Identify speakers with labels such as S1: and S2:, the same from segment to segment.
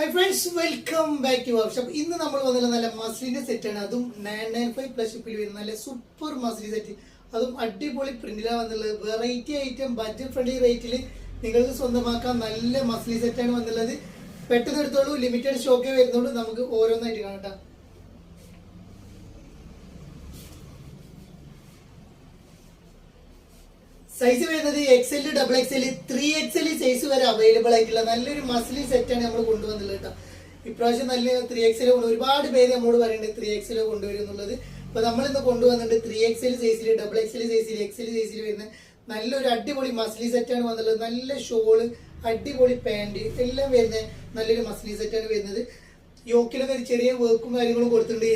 S1: Hi friends, welcome back to workshop. ഇന്ന് നമ്മൾ വന്നില്ല നല്ല മസ്ലിന്റെ സെറ്റാണ്. അതും 995 പ്ലസ് ഷിപ്പിൽ വരുന്ന നല്ല സൂപ്പർ മസ്ലി സെറ്റ്. അതും അടിപൊളി പ്രിന്റിലാണ് വന്നുള്ളത്. വെറൈറ്റി ഐറ്റം ബഡ്ജറ്റ് ഫ്രണ്ട്ലി റേറ്റിൽ നിങ്ങൾക്ക് സ്വന്തമാക്കാൻ നല്ല മസ്ലി സെറ്റാണ് വന്നുള്ളത്. പെട്ടെന്ന് എടുത്തോളൂ, ലിമിറ്റഡ് സ്റ്റോക്കേ വരുന്നുള്ളൂ. നമുക്ക് ഓരോന്നായിട്ട് കാണാം. സൈസ് വരുന്നത് XL, XXL, 3XL സൈസ് വരെ അവൈലബിൾ ആയിട്ടുള്ള നല്ലൊരു മസ്ലി സെറ്റാണ് നമ്മൾ കൊണ്ടുവന്നുള്ളത് കേട്ടോ. ഇപ്രാവശ്യം നല്ല 3XL കൊണ്ട് ഒരുപാട് പേര് നമ്മളോട് പറയുന്നുണ്ട് 3XL കൊണ്ടുവരും എന്നുള്ളത്. അപ്പൊ നമ്മളിന്ന് കൊണ്ടുവന്നിട്ടുണ്ട് 3XL സൈസിൽ, XXL സൈസിൽ, XL സൈസിൽ വരുന്ന നല്ലൊരു അടിപൊളി മസ്ലി സെറ്റാണ് വന്നുള്ളത്. നല്ല ഷോള്, അടിപൊളി പാന്റ് എല്ലാം വരുന്ന നല്ലൊരു മസ്ലി സെറ്റാണ് വരുന്നത്. യോക്കിലൊക്കെ ചെറിയ വർക്കും കാര്യങ്ങളും കൊടുത്തിട്ടുണ്ട്.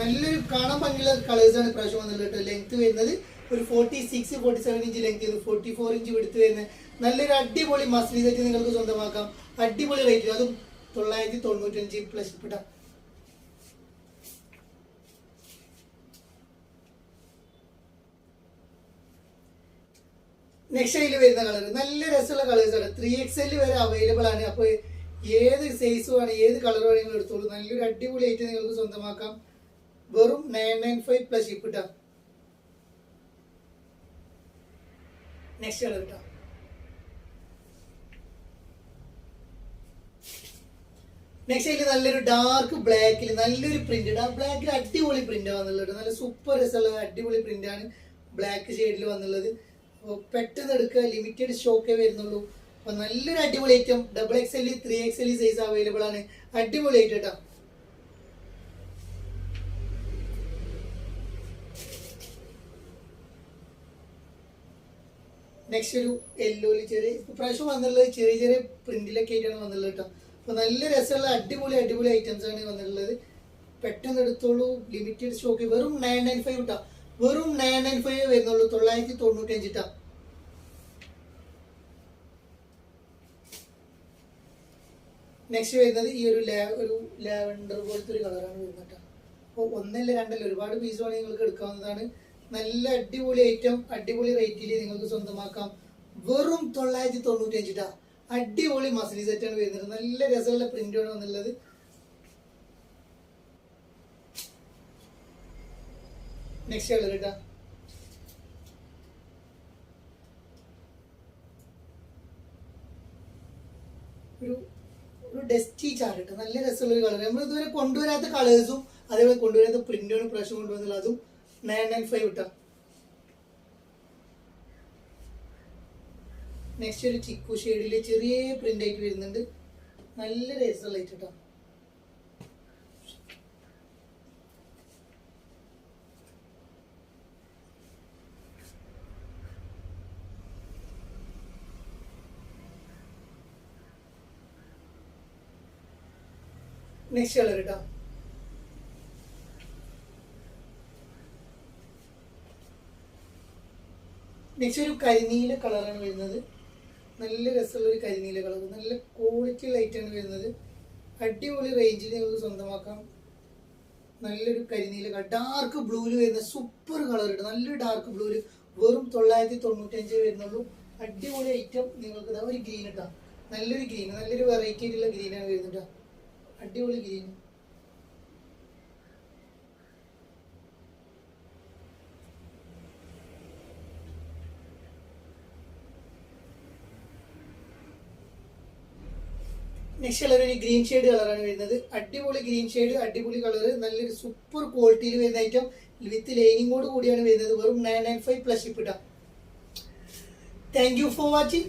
S1: നല്ലൊരു കാണാൻ ഭംഗിയുള്ള കളേഴ്സാണ് ഇപ്രാവശ്യം വന്നുള്ളത് കേട്ടോ. ലെങ്ത് വരുന്നത് ഒരു 46-47 ഇഞ്ച് ലെങ്ത്, 44 ഇഞ്ച് എടുത്ത് വരുന്ന നല്ലൊരു അടിപൊളി മസ്ലി സെറ്റ് നിങ്ങൾക്ക് സ്വന്തമാക്കാം. അടിപൊളി റേറ്റ്, അതും 995 പ്ലസ് ഇട്ട. നെക്സ്റ്റ് അതിൽ വരുന്ന കളർ നല്ല രസമുള്ള കളേഴ്സാണ്. 3XL വരെ അവൈലബിൾ ആണ്. അപ്പോൾ ഏത് സൈസും ആണ്, ഏത് കളർ വേണമെങ്കിലും എടുത്തോളൂ. നല്ലൊരു അടിപൊളി ഐറ്റം നിങ്ങൾക്ക് സ്വന്തമാക്കാം. വെറും 995 പ്ലസ് ഇട്ട. നെക്സ്റ്റ് കളർ കേട്ടോ. നെക്സ്റ്റ് അതിൽ നല്ലൊരു ഡാർക്ക് ബ്ലാക്കിൽ നല്ലൊരു പ്രിന്റ്. ബ്ലാക്കിൽ അടിപൊളി പ്രിന്റ് വന്നുള്ളത്. നല്ല സൂപ്പർ രസമുള്ള അടിപൊളി പ്രിന്റ് ആണ് ബ്ലാക്ക് ഷെയ്ഡിൽ വന്നുള്ളത്. അപ്പോൾ പെട്ടെന്ന് എടുക്കുക, ലിമിറ്റഡ് സ്റ്റോക്കേ വരുന്നുള്ളൂ. അപ്പോൾ നല്ലൊരു അടിപൊളി item. XXL, 3XL size available ആണ്. അടിപൊളി ഐറ്റം കേട്ടോ. നെക്സ്റ്റ് ഒരു യെല്ലോയിൽ ചെറിയ ഇപ്രാവശ്യം വന്നുള്ളത് ചെറിയ ചെറിയ പ്രിന്റിലൊക്കെ ആയിട്ടാണ് വന്നുള്ളത് കേട്ടോ. അപ്പോൾ നല്ല രസമുള്ള അടിപൊളി ഐറ്റംസ് ആണ് വന്നിട്ടുള്ളത്. പെട്ടെന്ന് എടുത്തോളൂ, ലിമിറ്റഡ് സ്റ്റോക്ക്. വെറും 995 കേട്ടോ. വെറും 995 വരുന്നുള്ളൂ. 995 കേട്ടോ. നെക്സ്റ്റ് വരുന്നത് ഈ ഒരു ലാവൻഡർ പോലത്തെ ഒരു കളറാണ് വരുന്നത് കേട്ടോ. അപ്പോൾ ഒന്നല്ല രണ്ടല്ല ഒരുപാട് പീസ് വേണമെങ്കിൽ നിങ്ങൾക്ക് എടുക്കാവുന്നതാണ്. നല്ല അടിപൊളി ഐറ്റം, അടിപൊളി റേറ്റിൽ നിങ്ങൾക്ക് സ്വന്തമാക്കാം. വെറും 995 കേട്ടോ. അടിപൊളി മസ്ലി സെറ്റാണ് വരുന്നത്. നല്ല രസമുള്ള പ്രിന്റാണ് വന്നുള്ളത്. നെക്സ്റ്റ് കളർ കേട്ടോ. ഒരു ഡസ്റ്റി ചാർട്ട് കേട്ടോ. നല്ല രസമുള്ള ഒരു കളർ. നമ്മൾ ഇതുവരെ കൊണ്ടുവരാത്ത കളേഴ്സും അതേപോലെ കൊണ്ടുവരാത്ത പ്രിന്റാണ് പ്രാവശ്യം കൊണ്ടുവന്നത്. അതും 995 കേട്ടോ. നെക്സ്റ്റ് ഒരു ചിക്കു ഷെയ്ഡില് ചെറിയ പ്രിന്റ് ആയിട്ട് വരുന്നുണ്ട്. നല്ല രസമുള്ള ലൈറ്റ് കേട്ടോ. നെക്സ്റ്റ് കളർ കേട്ടോ. നെക്സ്റ്റ് ഒരു കരിനീല കളറാണ് വരുന്നത്. നല്ല രസമുള്ള ഒരു കരിനീല കളർ. നല്ല ക്വാളിറ്റി ലൈറ്റാണ് വരുന്നത്. അടിപൊളി റേഞ്ചിൽ നിങ്ങൾക്ക് സ്വന്തമാക്കാം. നല്ലൊരു കരിനീല കളർ. ഡാർക്ക് ബ്ലൂവിൽ വരുന്ന സൂപ്പർ കളർ ഉണ്ട്. നല്ലൊരു ഡാർക്ക് ബ്ലൂവിൽ വെറും 995 വരുന്നുള്ളൂ. അടിപൊളി ഐറ്റം നിങ്ങൾക്ക്. ഒരു ഗ്രീൻ കേട്ടോ. നല്ലൊരു ഗ്രീൻ, നല്ലൊരു വെറൈറ്റി ആയിട്ടുള്ള ഗ്രീനാണ് വരുന്നത് കേട്ടോ. അടിപൊളി ഗ്രീൻ. നെക്സ്റ്റ് കളർ ഒരു ഗ്രീൻ ഷെയ്ഡ് കളറാണ് വരുന്നത്. അടിപൊളി ഗ്രീൻ ഷെയ്ഡ്, അടിപൊളി കളർ. നല്ലൊരു സൂപ്പർ ക്വാളിറ്റിയിൽ വരുന്ന ഐറ്റം വിത്ത് ലൈനിങ്ങോട് കൂടിയാണ് വരുന്നത്. വെറും 995 പ്ലസ് ഷിപ്പ് ഇട്ടാ. Thank you for watching.